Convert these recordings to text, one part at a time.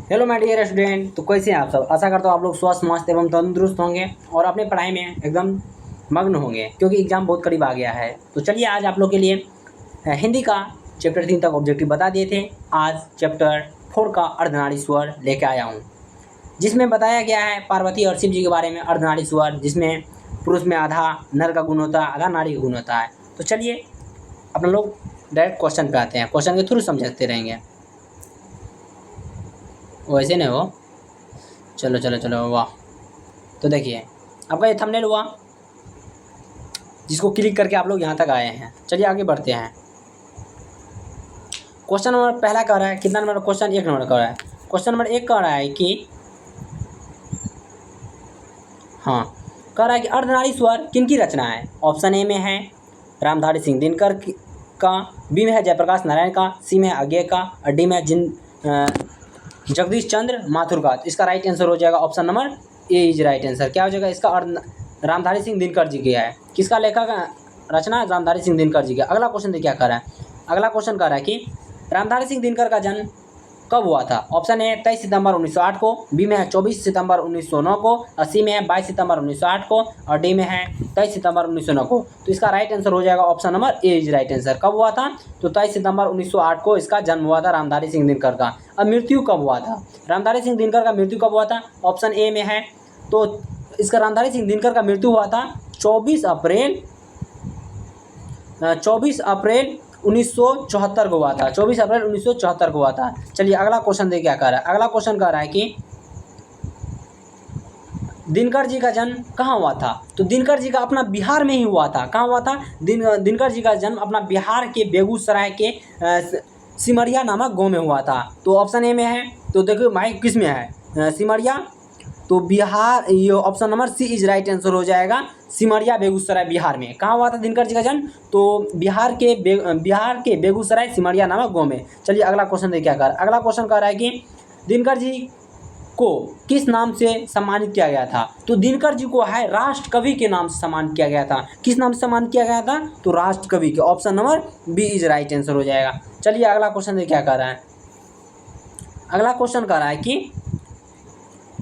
Hello my dear student. तो कैसे हैं आप सब? आशा करता हूँ आप लोग स्वस्थ मस्त एवं तंदुरुस्त होंगे और अपनी पढ़ाई में एकदम मग्न होंगे, क्योंकि एग्जाम बहुत करीब आ गया है। तो चलिए आज आप लोग के लिए हिंदी का चैप्टर 3 तक ऑब्जेक्टिव बता दिए थे। आज चैप्टर 4 का अर्धनारी स्वर लेके आया हूँ, जिसमें बताया गया है पार्वती और शिव जी के बारे में। अर्धनारी स्वर जिसमें पुरुष में आधा नर का गुण होता है, आधा नारी का गुण होता है। तो चलिए अपना लोग डायरेक्ट क्वेश्चन पे आते हैं, क्वेश्चन के थ्रू समझते रहेंगे। वैसे नहीं हो, चलो चलो चलो, वाह। तो देखिए आपका ये थंबनेल हुआ, जिसको क्लिक करके आप लोग यहाँ तक आए हैं। चलिए आगे बढ़ते हैं। क्वेश्चन नंबर पहला कह रहा है, कितना नंबर क्वेश्चन? 1 नंबर कह रहा है। क्वेश्चन नंबर 1 कह रहा है कि कह रहा है कि अर्धनारी स्वर किनकी रचना है? ऑप्शन ए में है रामधारी सिंह दिनकर का, बी में है जयप्रकाश नारायण का, सी में है अज्ञे का, और डी में है जगदीश चंद्र माथुर का। तो इसका राइट आंसर हो जाएगा option number A is right answer. क्या हो जाएगा इसका? रामधारी सिंह दिनकर जी का है। किसका लेखक रचना? रामधारी सिंह दिनकर जी का। अगला क्वेश्चन देखिए क्या कर रहा है। अगला क्वेश्चन कह रहा है कि रामधारी सिंह दिनकर का जन्म कब हुआ था? ऑप्शन ए 23 सितंबर 1908 को, बी में है 24 सितंबर 1909 को, और सी में है 22 सितंबर 1908 को, और डी में है 23 सितंबर 1909 को। तो इसका राइट आंसर हो जाएगा option number A is right answer. कब हुआ था? तो 23 सितंबर 1908 को इसका जन्म हुआ था रामधारी सिंह दिनकर का। अब मृत्यु कब हुआ था? रामधारी सिंह दिनकर का मृत्यु कब हुआ था? ऑप्शन ए में है, तो इसका रामधारी सिंह दिनकर का मृत्यु हुआ था 24 अप्रैल 1974 को हुआ था। 24 अप्रैल 1974 को हुआ था। चलिए अगला क्वेश्चन देखिए क्या कह रहा है। अगला क्वेश्चन कह रहा है कि दिनकर जी का जन्म कहाँ हुआ था? तो दिनकर जी का अपना बिहार में ही हुआ था। कहाँ हुआ था? दिनकर जी का जन्म अपना बिहार के बेगूसराय के सिमरिया नामक गाँव में हुआ था। तो ऑप्शन ए में है, तो देखो भाई किस में है? सिमरिया। तो बिहार, ये option number C is right answer हो जाएगा। सिमरिया बेगूसराय बिहार में। कहाँ हुआ था दिनकर जी का जन्म? तो बिहार के बेगूसराय सिमरिया नामक गाँव में। चलिए अगला क्वेश्चन देखिए क्या कर रहा है। अगला क्वेश्चन कह रहा है कि दिनकर जी को किस नाम से सम्मानित किया गया था? तो दिनकर जी को है राष्ट्र कवि के नाम से सम्मानित किया गया था। किस नाम से सम्मानित किया गया था? तो राष्ट्र कवि के। Option number B is right answer हो जाएगा। चलिए अगला क्वेश्चन देखिए क्या कर रहा है। अगला क्वेश्चन कह रहा है कि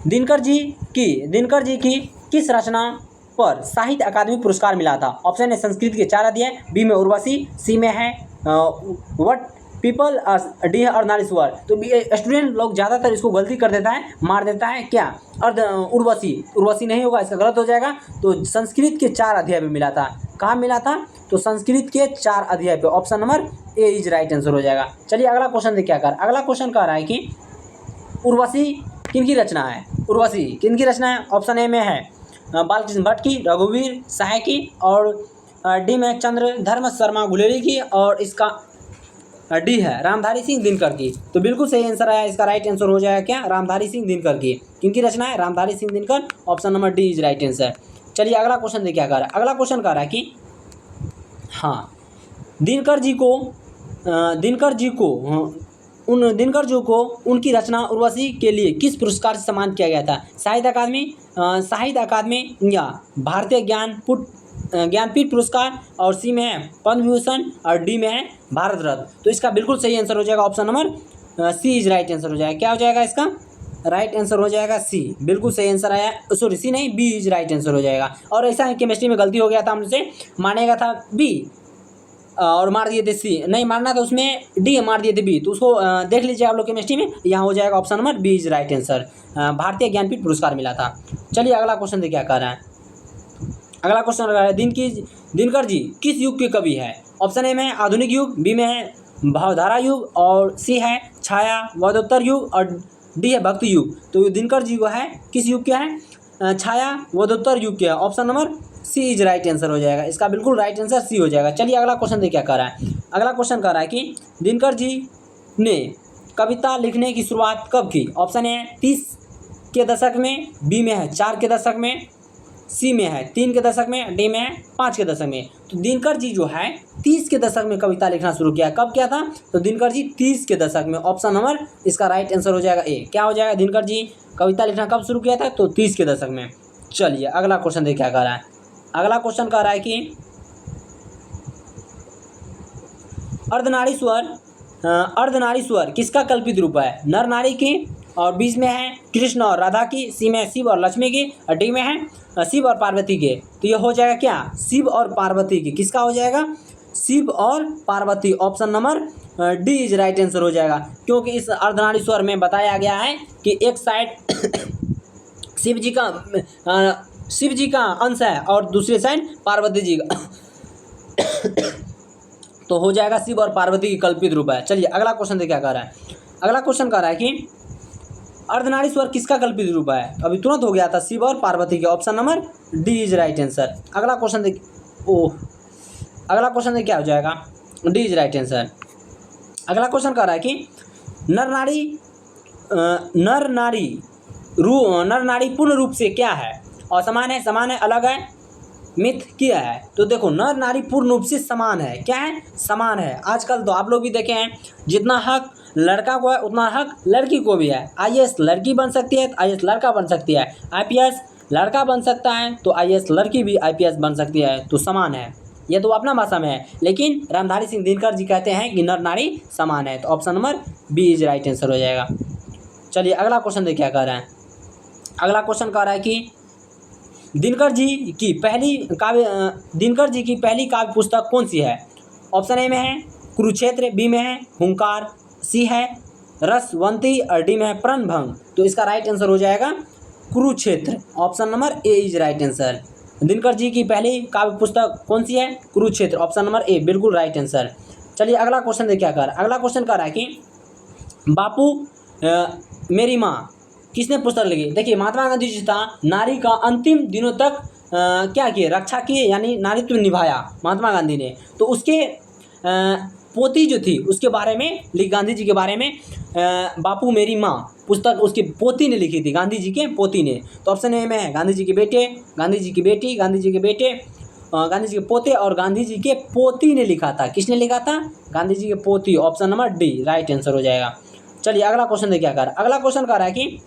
दिनकर जी की किस रचना पर साहित्य अकादमी पुरस्कार मिला था? ऑप्शन ए संस्कृत के 4 अध्याय, बी में उर्वशी, सी में है व्हाट पीपल, डी है अर्धनारी स्वर। तो स्टूडेंट लोग ज़्यादातर इसको गलती कर देता है, मार देता है क्या? उर्वशी नहीं होगा, इसका गलत हो जाएगा। तो संस्कृत के 4 अध्याय में मिला था। कहाँ मिला था? तो संस्कृत के 4 अध्याय पे। Option number A is right answer हो जाएगा। चलिए अगला क्वेश्चन देखिए क्या कर। अगला क्वेश्चन कह रहा है कि उर्वशी किनकी रचना है? उर्वशी किनकी रचना है? ऑप्शन ए में है बालकृष्ण भट्ट की, रघुवीर सहाय की, और डी में चंद्रधर्म शर्मा गुलेरी की, और इसका डी है रामधारी सिंह दिनकर की। तो बिल्कुल सही आंसर आया। इसका राइट आंसर हो जाएगा क्या? रामधारी सिंह दिनकर की। किनकी रचना है? Ramdhari Singh Dinkar. Option number D is right answer. चलिए अगला क्वेश्चन देखिए क्या कह रहा है। अगला क्वेश्चन कह रहा है कि दिनकर जी को उनकी रचना उर्वशी के लिए किस पुरस्कार से सम्मानित किया गया था? साहित्य अकादमी या भारतीय ज्ञानपीठ पुरस्कार, और सी में है पद्म विभूषण, और डी में है भारत रत्न। तो इसका बिल्कुल सही आंसर हो जाएगा option number C is right answer हो जाएगा। क्या हो जाएगा इसका? राइट आंसर हो जाएगा सी। बिल्कुल सही आंसर आया। सॉरी सी नहीं, बी इज राइट आंसर हो जाएगा। और ऐसा है केमिस्ट्री में गलती हो गया था, हमसे मानेगा था बी और मार दिए थे सी। नहीं मारना था, उसमें डी मार दिए थे बी। तो उसको देख लीजिए आप लोग केमिस्ट्री में, यहाँ हो जाएगा option number B is right answer. Bharatiya Jnanpith पुरस्कार मिला था। चलिए अगला क्वेश्चन देखिए क्या कह रहा है। अगला क्वेश्चन रहा है दिनकर जी किस युग के कवि है? ऑप्शन ए में है आधुनिक युग, बी में है भावधारा युग, और सी है छायावादोत्तर युग, और डी है भक्ति युग। तो दिनकर जी को है किस युग के हैं? छायावादोत्तर युग के है। Option number C is right answer हो जाएगा। इसका बिल्कुल राइट आंसर सी हो जाएगा। चलिए अगला क्वेश्चन देखिए क्या कह रहा है। अगला क्वेश्चन कह रहा है कि दिनकर जी ने कविता लिखने की शुरुआत कब की? ऑप्शन ए 30 के दशक में, बी में है 4 के दशक में, सी में है 3 के दशक में, डी में है 5 के दशक में। तो दिनकर जी जो है 30 के दशक में कविता लिखना शुरू किया। कब किया था? तो दिनकर जी 30 के दशक में। ऑप्शन नंबर इसका राइट आंसर हो जाएगा ए। क्या हो जाएगा? दिनकर जी कविता लिखना कब शुरू किया था? तो 30 के दशक में। चलिए अगला क्वेश्चन देखिए क्या कह रहा है। अगला क्वेश्चन कह रहा है कि अर्धनारी स्वर किसका कल्पित रूप है? नर नारी की और बीच में है कृष्ण और राधा की, सी में शिव और लक्ष्मी की, और डी में है शिव और पार्वती के। तो ये हो जाएगा क्या, शिव और पार्वती की। किसका हो जाएगा, शिव और Parvati. Option number D is right answer हो जाएगा, क्योंकि इस अर्धनारीश्वर में बताया गया है कि एक साइड शिव जी का अंश है और दूसरी साइड पार्वती जी का तो हो जाएगा शिव और पार्वती की कल्पित रूप है। चलिए अगला क्वेश्चन देखिए क्या कह रहा है। अगला क्वेश्चन कह रहा है कि अर्धनारीश्वर किसका कल्पित रूप है। अभी तुरंत हो गया था, शिव और पार्वती के। Option number D is right answer. अगला क्वेश्चन देख अगला क्वेश्चन देख क्या हो जाएगा, डी इज राइट आंसर। अगला क्वेश्चन कह रहा है कि नर नारी पूर्ण रूप से क्या है, और समान है, अलग है, मिथ क्या है। तो देखो नर नारी पूर्ण रूप से समान है। क्या है, समान है। आजकल तो आप लोग भी देखे हैं, जितना हक लड़का को है उतना हक लड़की को भी है। आईएएस लड़की बन सकती है तो आईएएस लड़का बन सकती है, आईपीएस लड़का बन सकता है तो आईएएस लड़की भी आईपीएस बन सकती है। तो समान है, ये तो अपना भाषा में है, लेकिन रामधारी सिंह दिनकर जी कहते हैं कि नर नारी समान है। तो option number B is right answer हो जाएगा। चलिए अगला क्वेश्चन देखिए क्या कह रहा है। अगला क्वेश्चन कह रहा है कि दिनकर जी की पहली काव्य पुस्तक कौन सी है। ऑप्शन ए में है कुरुक्षेत्र, बी में है हुंकार, सी है रसवंती और डी में है प्रणभंग। तो इसका राइट आंसर हो जाएगा Kurukshetra. Option number A is right answer. Dinkar ji की पहली काव्य पुस्तक कौन सी है, कुरुक्षेत्र। ऑप्शन नंबर ए बिल्कुल राइट आंसर। चलिए अगला क्वेश्चन देखिए क्या कर रहा है। अगला क्वेश्चन कह रहा है कि बापू मेरी माँ किसने पुस्तक लिखी। देखिए महात्मा गांधी जी था, नारी का अंतिम दिनों तक क्या किए, रक्षा किए, यानी नारीत्व निभाया महात्मा गांधी ने। तो उसके पोती जो थी उसके बारे में गांधी जी के बारे में बापू मेरी माँ पुस्तक उसकी पोती ने लिखी थी, गांधी जी के पोती ने। तो ऑप्शन ए में है गांधी जी के बेटे, गांधी जी की बेटी, गांधी जी के बेटे, गांधी जी के पोते और गांधी जी के पोती ने लिखा था। किसने लिखा था, गांधी जी के पोती। Option number D right answer हो जाएगा। चलिए अगला क्वेश्चन देखिए क्या कर रहा है। अगला क्वेश्चन कह रहा है कि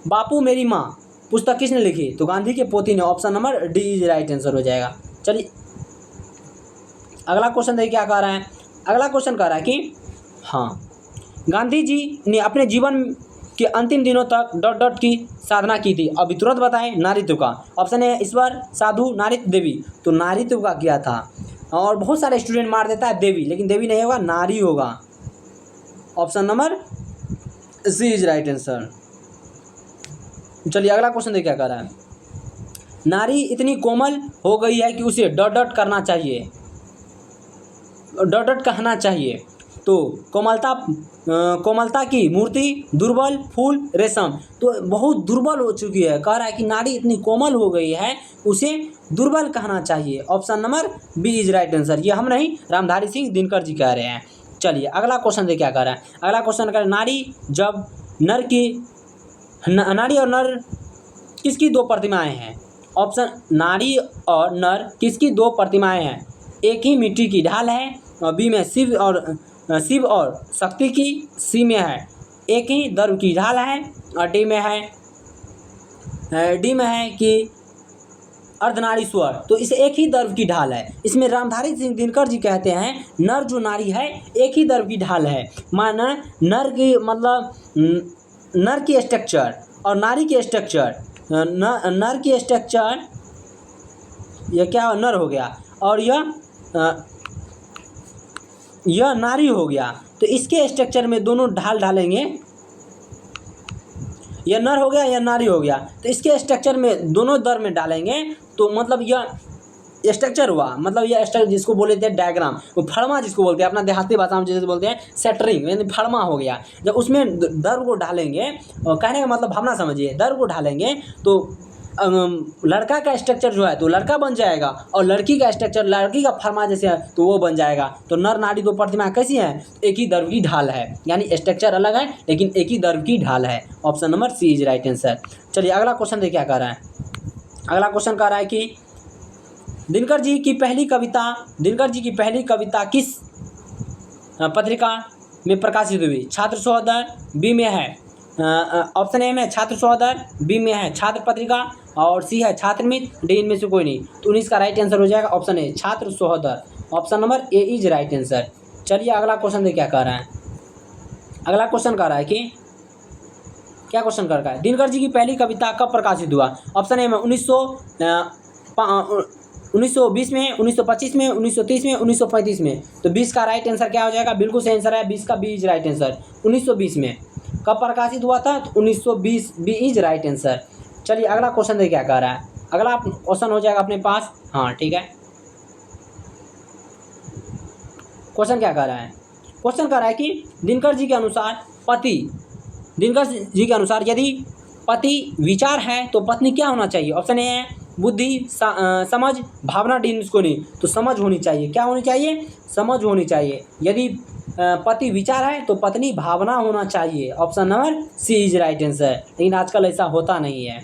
बापू मेरी माँ पुस्तक किसने लिखी, तो गांधी के पोती ने। Option number D is right answer हो जाएगा। चलिए अगला क्वेश्चन देखिए क्या कह रहा है। अगला क्वेश्चन कह रहा है कि हाँ, गांधी जी ने अपने जीवन के अंतिम दिनों तक डॉट डॉट की साधना की थी। अभी तुरंत बताएं नारीत्व का। ऑप्शन है ईश्वर, साधु, नारीत्व, देवी। तो नारीत्व का किया था, और बहुत सारे स्टूडेंट मार देता है देवी, लेकिन देवी नहीं होगा, नारी होगा। Option number C is right answer. चलिए अगला क्वेश्चन देखिए क्या कर रहा है। नारी इतनी कोमल हो गई है कि उसे डॉट डॉट करना चाहिए, डॉट डॉट कहना चाहिए। तो कोमलता की मूर्ति, दुर्बल, फूल, रेशम। तो बहुत दुर्बल हो चुकी है। कह रहा है कि नारी इतनी कोमल हो गई है उसे दुर्बल कहना चाहिए। Option number B is right answer. ये हम नहीं, रामधारी सिंह दिनकर जी कह रहे हैं। चलिए अगला क्वेश्चन देखिए क्या कह रहा है। अगला क्वेश्चन कह नारी और नर किसकी दो प्रतिमाएं हैं। ऑप्शन नारी और नर किसकी दो प्रतिमाएं हैं। एक ही मिट्टी की ढाल है, बी में शिव और शक्ति की, सी में है एक ही दर्व की ढाल है, और डी में है कि अर्धनारीश्वर। तो इसे एक ही दर्व की ढाल है। इसमें रामधारी सिंह दिनकर जी कहते हैं नर जो नारी है एक ही दर्व की ढाल है। माना नर की मतलब नर की स्ट्रक्चर और नारी की स्ट्रक्चर, नर की स्ट्रक्चर यह क्या नर हो गया और यह नारी हो गया। तो इसके स्ट्रक्चर में दोनों ढाल डालेंगे, यह नर हो गया, यह नारी हो गया। तो इसके स्ट्रक्चर में दोनों दर में डालेंगे तो मतलब यह स्ट्रक्चर हुआ। मतलब यह स्ट्रक्चर जिसको बोलते हैं डायग्राम, वो फड़मा जिसको बोलते हैं, अपना देहाती भाषा में जैसे बोलते हैं सेटरिंग, यानी फड़मा हो गया। जब उसमें दर को डालेंगे, कहने का मतलब भावना समझिए, दर को डालेंगे तो लड़का का स्ट्रक्चर जो है तो लड़का बन जाएगा, और लड़की का स्ट्रक्चर लड़की का फरमा जैसे है तो वो बन जाएगा। तो नर नारी दो प्रतिमा कैसी है, एक ही दर्व की ढाल है, यानी स्ट्रक्चर अलग है लेकिन एक ही दर्व की ढाल है। Option number C is right answer. चलिए अगला क्वेश्चन देखिए क्या कह रहा है। अगला क्वेश्चन कह रहा है कि दिनकर जी की पहली कविता किस पत्रिका में प्रकाशित हुई। छात्र सहोदर, बी में है ऑप्शन ए में छात्र सहोदर, बी में है छात्र पत्रिका, और सी है छात्र मित्र, डी इनमें से कोई नहीं। तो 19 का राइट आंसर हो जाएगा ऑप्शन ए छात्र सहोदर। Option number A is right answer. चलिए अगला क्वेश्चन देखिए क्या कह रहा है। अगला क्वेश्चन कह रहा है कि क्या क्वेश्चन कर रखा है? दिनकर जी की पहली कविता कब प्रकाशित हुआ? ऑप्शन ए में 1920 में, 1925 में, 1930 में, 1935 में। तो 20 का राइट आंसर क्या हो जाएगा? बिल्कुल सही आंसर है 20 का, बी इज राइट आंसर। 1920 में कब प्रकाशित हुआ था? तो 1920, बी इज राइट आंसर। चलिए अगला क्वेश्चन देखिए क्या कह रहा है। अगला क्वेश्चन हो जाएगा अपने पास, हाँ ठीक है। क्वेश्चन क्या कह रहा है? क्वेश्चन कह रहा है कि दिनकर जी के अनुसार यदि पति विचार है तो पत्नी क्या होना चाहिए? ऑप्शन ए है बुद्धि, समझ, भावना, डी इसको नहीं, तो समझ होनी चाहिए। क्या होनी चाहिए? समझ होनी चाहिए। यदि पति विचार है तो पत्नी भावना होना चाहिए। Option number C is right answer. लेकिन आजकल ऐसा होता नहीं है,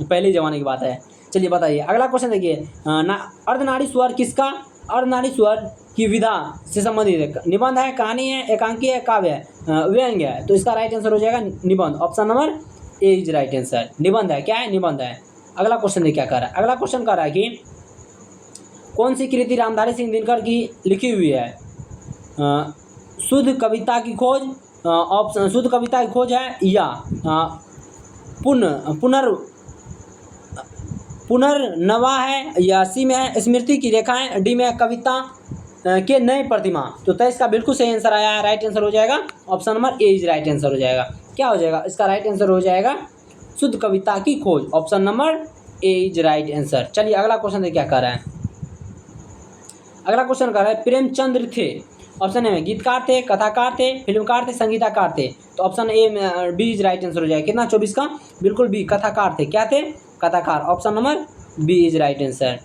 पहले ज़माने की बात है। चलिए बताइए अगला क्वेश्चन देखिए। अर्धनारी स्वर किसका? अर्धनारी स्वर की विधा से संबंधित है। निबंध है, कहानी है, एकांकी है, काव्य है, व्यंग्य है। तो इसका राइट आंसर हो जाएगा निबंध। Option number A is right answer. निबंध है, क्या है? निबंध है। अगला क्वेश्चन देखिए क्या कर रहा है। अगला क्वेश्चन कर रहा है कि कौन सी कृति रामधारी सिंह दिनकर की लिखी हुई है? शुद्ध कविता की खोज, ऑप्शन शुद्ध कविता की खोज है, या पुनर्नवा है, या सी में है स्मृति की रेखाएं, डी में है कविता के नए प्रतिमा। तो 23 का बिल्कुल सही आंसर आया है। राइट आंसर हो जाएगा option number A is right answer हो जाएगा। क्या हो जाएगा? इसका राइट आंसर हो जाएगा शुद्ध कविता की खोज। Option number A is right answer. चलिए अगला क्वेश्चन देखिए क्या कर रहा है। अगला क्वेश्चन कर रहा है प्रेमचंद्र थे, ऑप्शन ए में गीतकार थे, कथाकार थे, फिल्मकार थे, संगीतकार थे। तो ऑप्शन ए में बी इज राइट आंसर हो जाएगा। कितना? 24 का बिल्कुल बी, कथाकार थे। क्या थे? कथाकार। Option number B is right answer.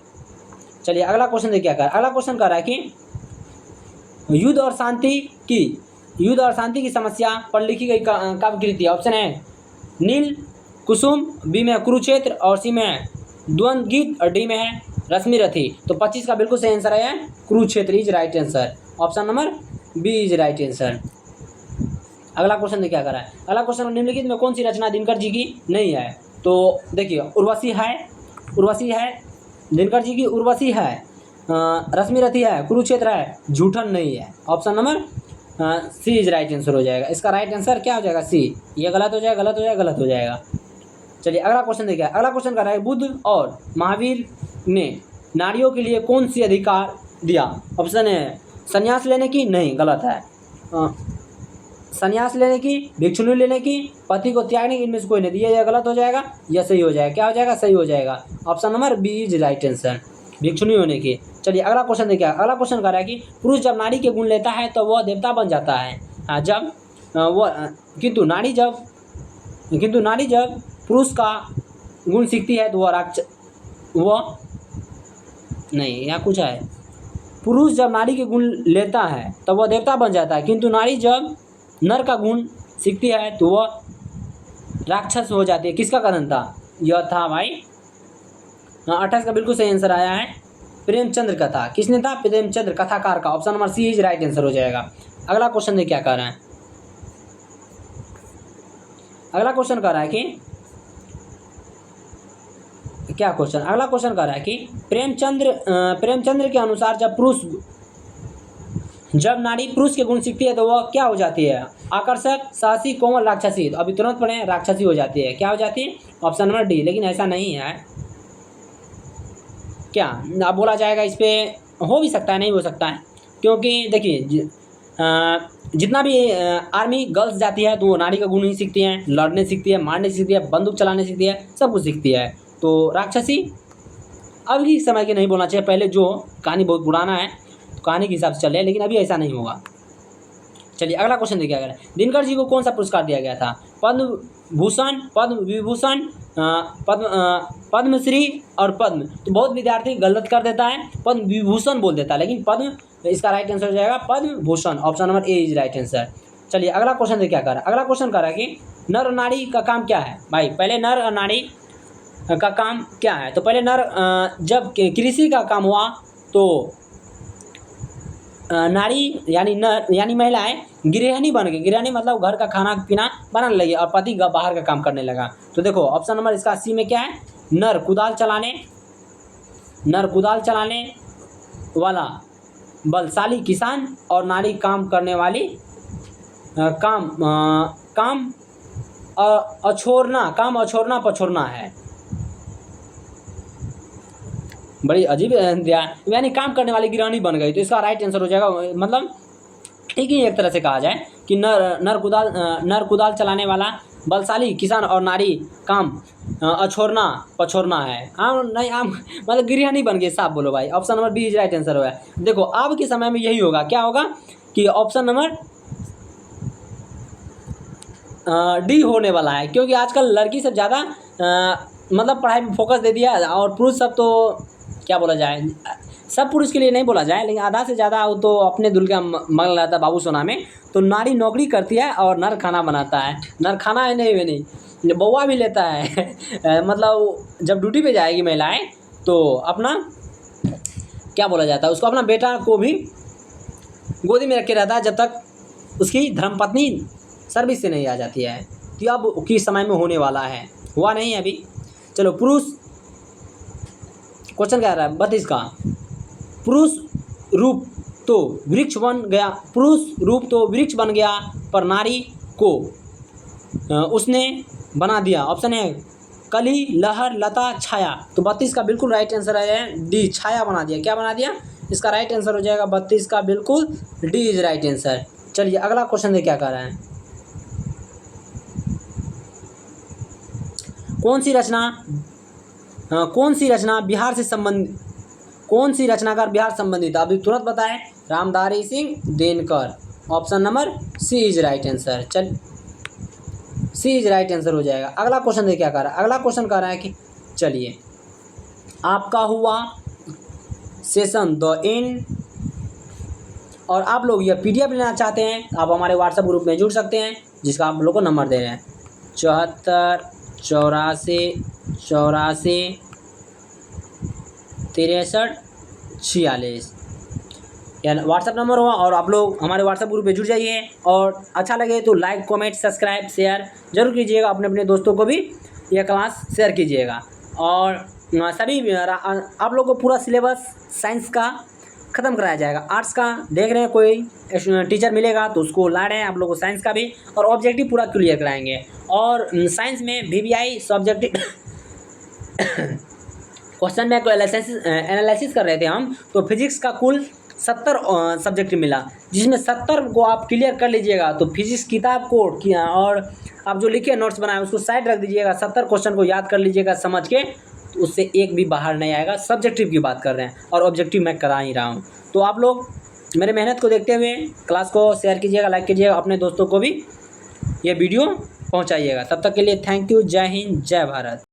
चलिए अगला क्वेश्चन देखिए क्या कर रहा है। अगला क्वेश्चन कर रहा है कि युद्ध और शांति की समस्या पर लिखी गई काव्य कृति। ऑप्शन है नील कुसुम, बी में कुरुक्षेत्र, और सी में है द्वंद्व गीत, और डी में है रश्मिरथी। तो 25 का बिल्कुल सही आंसर है Kurukshetra is right answer. Option number B is right answer. अगला क्वेश्चन देखिए क्या कर रहा है। अगला क्वेश्चन निम्नलिखित में कौन सी रचना दिनकर जी की नहीं है? तो देखिए उर्वशी है दिनकर जी की, उर्वशी है, रश्मिरथी है, कुरुक्षेत्र है, झूठन नहीं है। Option number C is right answer हो जाएगा। इसका राइट आंसर क्या हो जाएगा? सी। ये गलत हो जाएगा, गलत हो जाएगा। चलिए अगला क्वेश्चन देखिए। अगला क्वेश्चन कर रहा है बुद्ध और महावीर ने नारियों के लिए कौन सी अधिकार दिया? ऑप्शन है संन्यास लेने की, नहीं गलत है, संन्यास लेने की, भिक्षुणी लेने की, पति को त्यागने की, इनमें से कोई नहीं दिया। यह गलत हो जाएगा, यह सही हो जाएगा। क्या हो जाएगा? सही हो जाएगा। Option number B is right answer, भिक्षुणी होने की। चलिए अगला क्वेश्चन देखिए। अगला क्वेश्चन कर रहा है कि पुरुष जब नारी के गुण लेता है तो वह देवता बन जाता है। जब किंतु नारी जब पुरुष का गुण सीखती है तो वह नहीं, यहाँ कुछ है। पुरुष जब नारी के गुण लेता है तब वह देवता बन जाता है, किंतु नारी जब नर का गुण सीखती है तो वह राक्षस हो जाती है। किसका कथन था? यह था भाई 28 का बिल्कुल सही आंसर आया है प्रेमचंद्र का था। किसने था? प्रेमचंद्र, कथाकार का। Option number C is right answer हो जाएगा। अगला क्वेश्चन देखिए क्या कह रहा है। अगला क्वेश्चन कह रहा है कि क्या क्वेश्चन? अगला क्वेश्चन कह रहा है कि प्रेमचंद्र के अनुसार जब नारी पुरुष के गुण सीखती है तो वह क्या हो जाती है? आकर्षक, साहसी, कोमल, राक्षसी। तो अभी तुरंत पढ़े, राक्षसी हो जाती है। क्या हो जाती है? Option number D. लेकिन ऐसा नहीं है। क्या अब बोला जाएगा? इस पर हो भी सकता है, नहीं हो सकता है, क्योंकि देखिए जितना भी आर्मी गर्ल्स जाती है तो वो नारी का गुण ही सीखती हैं, लड़ने सीखती है, मारने सीखती है, बंदूक चलाने सीखती है, सब कुछ सीखती है। तो राक्षसी अभी समय के नहीं बोलना चाहिए, पहले जो कहानी बहुत पुराना है तो कहानी के हिसाब से चले, लेकिन अभी ऐसा नहीं होगा। चलिए अगला क्वेश्चन देखिए। अगर दिनकर जी को कौन सा पुरस्कार दिया गया था? पद्म भूषण, पद्म विभूषण, पद्मश्री और पद्म। तो बहुत विद्यार्थी गलत कर देता है, पद्म विभूषण बोल देता है, लेकिन पद्म, इसका राइट आंसर हो जाएगा Padma Bhushan. Option number A is right answer. चलिए अगला क्वेश्चन देखिए क्या कर रहा है। अगला क्वेश्चन कर रहा है कि नर और नारी का काम क्या है? भाई पहले नर और नारी का काम क्या है? तो पहले जब कृषि का काम हुआ तो नारी यानी महिलाएं गृहिणी बन गई। गृहिणी मतलब घर का खाना पीना बनाने लगी और पति बाहर का काम करने लगा। तो देखो ऑप्शन नंबर इसका सी में क्या है? नर कुदाल चलाने वाला बलशाली किसान और नारी काम करने वाली काम अछोरना, काम अछोरना पछोरना है। बड़ी अजीब यानी काम करने वाली गिरहनी बन गई, तो इसका राइट आंसर हो जाएगा, मतलब ठीक ही एक तरह से कहा जाए कि नर कुदाल चलाने वाला बलशाली किसान और नारी काम अछोरना पछोरना है। नहीं आम मतलब गृहिणी बन गई, साफ बोलो भाई। Option number B is right answer होगा। देखो अब के समय में यही होगा, क्या होगा कि ऑप्शन नंबर डी होने वाला है, क्योंकि आजकल लड़की सब ज़्यादा मतलब पढ़ाई में फोकस दे दिया, और पुरुष सब तो क्या बोला जाए, सब पुरुष के लिए नहीं बोला जाए, लेकिन आधा से ज़्यादा वो तो अपने दुल का मगन रहता है बाबू सोना में। तो नारी नौकरी करती है और नर खाना बनाता है। नर खाना है नहीं बउआ भी लेता है मतलब जब ड्यूटी पे जाएगी महिलाएं तो अपना क्या बोला जाता है, उसको अपना बेटा को भी गोदी में रखे रहता है जब तक उसकी धर्मपत्नी सर्विस से नहीं आ जाती है। तो अब किस समय में होने वाला है, हुआ नहीं है अभी। चलो पुरुष क्वेश्चन क्या आ रहा है 32 का। पुरुष रूप तो वृक्ष बन गया, पुरुष रूप तो वृक्ष बन गया, पर नारी को उसने बना दिया। ऑप्शन है कली, लहर, लता, छाया। तो 32 का बिल्कुल राइट आंसर है डी, छाया बना दिया। क्या बना दिया, इसका राइट आंसर हो जाएगा 32 का बिल्कुल डी इज राइट आंसर। चलिए अगला क्वेश्चन देखिए क्या कर रहा है। कौन सी रचना बिहार से संबंधित, कौन सी रचनाकार बिहार संबंधित, अभी तुरंत बताएं। Ramdhari Singh Dinkar. Option number C is right answer. चल सी इज राइट आंसर हो जाएगा। अगला क्वेश्चन देखिए क्या कर रहा है। अगला क्वेश्चन कर रहा है कि चलिए आपका हुआ सेशन द एंड, और आप लोग यह PDF लेना चाहते हैं, आप हमारे व्हाट्सएप ग्रुप में जुड़ सकते हैं, जिसका आप लोग को नंबर दे रहे हैं 74 84 64 63 46। यह व्हाट्सएप नंबर हुआ, और आप लोग हमारे व्हाट्सएप ग्रुप में जुड़ जाइए। और अच्छा लगे तो लाइक कमेंट सब्सक्राइब शेयर जरूर कीजिएगा, अपने अपने दोस्तों को भी यह क्लास शेयर कीजिएगा। और सभी आप लोग को पूरा सिलेबस साइंस का ख़त्म कराया जाएगा। आर्ट्स का देख रहे हैं कोई टीचर मिलेगा तो उसको ला रहे हैं, आप लोग को साइंस का भी, और ऑब्जेक्टिव पूरा क्लियर कराएंगे। और साइंस में VBI सब्जेक्टिव क्वेश्चन में एनालिसिस कर रहे थे हम, तो फिजिक्स का कुल 70 सब्जेक्ट मिला, जिसमें 70 को आप क्लियर कर लीजिएगा तो फिजिक्स किताब को और आप जो लिखे नोट्स बनाए उसको साइड रख दीजिएगा, 70 क्वेश्चन को याद कर लीजिएगा समझ के, तो उससे एक भी बाहर नहीं आएगा। सब्जेक्टिव की बात कर रहे हैं और ऑब्जेक्टिव मैं करा ही रहा हूँ। तो आप लोग मेरे मेहनत को देखते हुए क्लास को शेयर कीजिएगा, लाइक कीजिएगा, अपने दोस्तों को भी ये वीडियो पहुँचाइएगा। तब तक के लिए थैंक यू। जय हिंद, जय भारत।